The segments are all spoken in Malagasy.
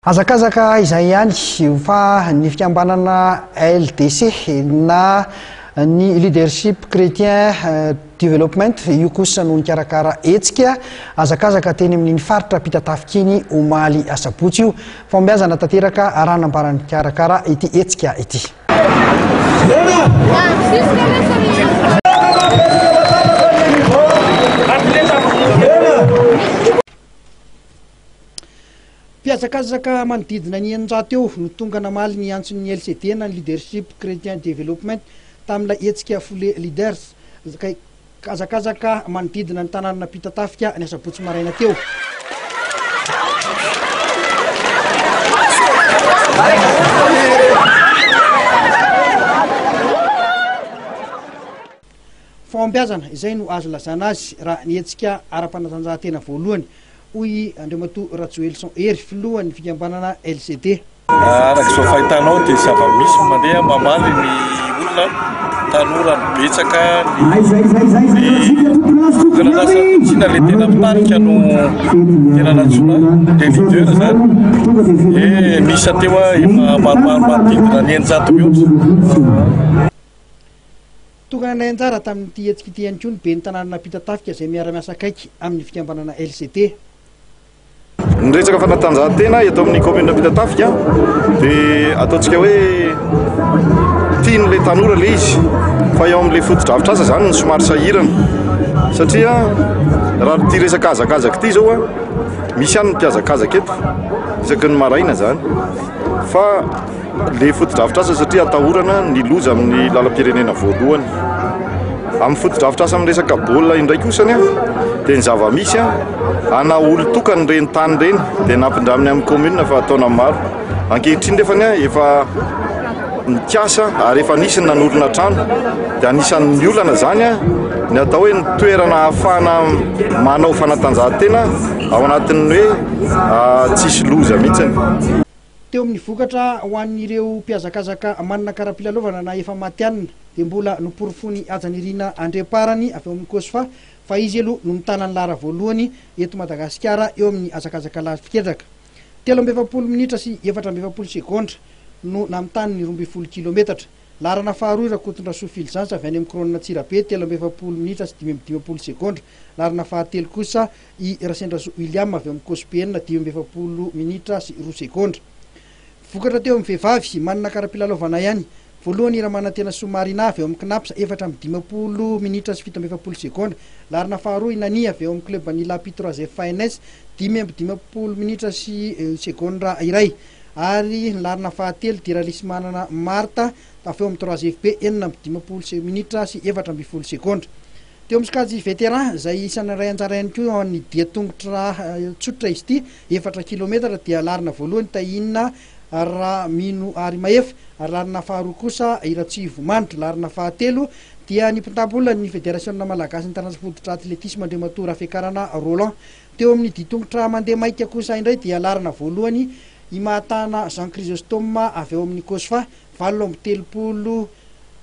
Mpihazakazaka izay ihany fa ny fikambanana LDC na ny Leadership Chrétien Developpement io kosa no nikarakara hetsika hazakazaka teny amin'ny faritra Mpihazakazaka iny omaly asabotsy io fombiazana tanteraka aranambarany karakara ity hetsika ity. Mpihazakazaka manodidina ny 900 eo no tonga namaly ny antson'ny LCD na Leadership Chrétien Developpement tamin'ilay hetsika Foulée Leaders kay hazakazaka manodidina ny tanàna Mpihazakazaka ny asabotsy maraina teo. Fombiazana izay no azo lazana azy raha ny hetsika ara-panatanjahantena voalohany hoy Andriamatoa Rajoelson Hery filohan'ny fikambanana LCD. Arak'izao fahitanao dia zava-misy mandeha mamaly ny olona tanora ny betsaka ny lasa tsina le tena mitarika no tena natsona le leader zany miisa teo efa maromaro manodidina ny 900 mihitsy. Tokana ny anjara tamin'ity hetsika ity ihany koa ny be ny tanàna Mpihazakazaka izay miara-miasa akaiky amin'ny fikambanana LCD. Ny resaka fanatanjahantena eto amin'ny commune Mpihazakazaka dia ataontsika hoe tian'ilay tanora le izy fa eo amin'ilay foto-drafitr'asa zany ny somary sahirana satria raha ty resaka hazakazaka ity zao misy ihany ny Mpihazakazaka eto isaky ny maraina zany fa le foto-drafitr'asa satria atahorana ny loza amin'ny lalam-pirenena voalohany. Amin'ny foto-drafitr'asa amin'ny resaka baolina indray kosany dia ny zava-misy ana olo-tokany reny tany reny dia nampindraminy amin'ny commune fa ataona maro ankehitriny nefany efa nikiasa ary efa nisy ny nanorina trano dia anisan'ny olana zany ny atao hoe ny toerana ahafahana manao fanatanjahantena ao anatin'ny hoe tsisy loza mihitsiny. Teo amin'ny vokatra ho an'ireo Mpihazakazaka manana kara-pilalaovana na efa matianina dia mbola noporofony ajanirina andreparany avy amin'ny kosfa fa izy aloha no mitana ny lara voalohany eto Madagasikara eo amin'ny hazakazaka lavitraka 17 minitra sy 420 sekondra no namitany ny 12 kilometatra. Larana faharoa Rakotondra Sofilzansa avy any amin'ny Kronina Tsirabe 17 minitra sy 520 sekondra. Larana fahatelo kosa i Rasendraso William avy amin'ny Kospenina 12 minitra sy 2 sekondra. Vokatra teo amin'ny vehivavy manana kara-pilalaovana ihany voalohany Ramanantena Somarina avy eo amin'ny Knapsa 420 minitra sy 17 sekondra. Larana faharoa Nani avy eo amin'ny club Anila Pitroise FNS 520 minitra sy sekondra iray. Ary larana fahatelo Diralisy manana Marta avy eo amin'ny 3FP 420 minitra sy 4 sekondra. Teo amin'ny skajy vétéran izay isana ray anjara ihany koa ny dia tongotra tsotra izy ity 4 kilometatra dia larana voalohany Tahinina Ramino Arimaefa ary larana faharoa kosa Iratsivo Manitra. Larana fahatelo dia ny mpitapolona ny Fédération Malagasy ny taranja fototra atletisme Andriamatoa Rafikarana Roland. Teo amin'ny ditongotra mandeha maika kosa indray dia larana voalohany Imatana Jean Chrysostome avy eo amin'ny Kosfa 8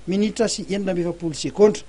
minitra sy 20 sekondra.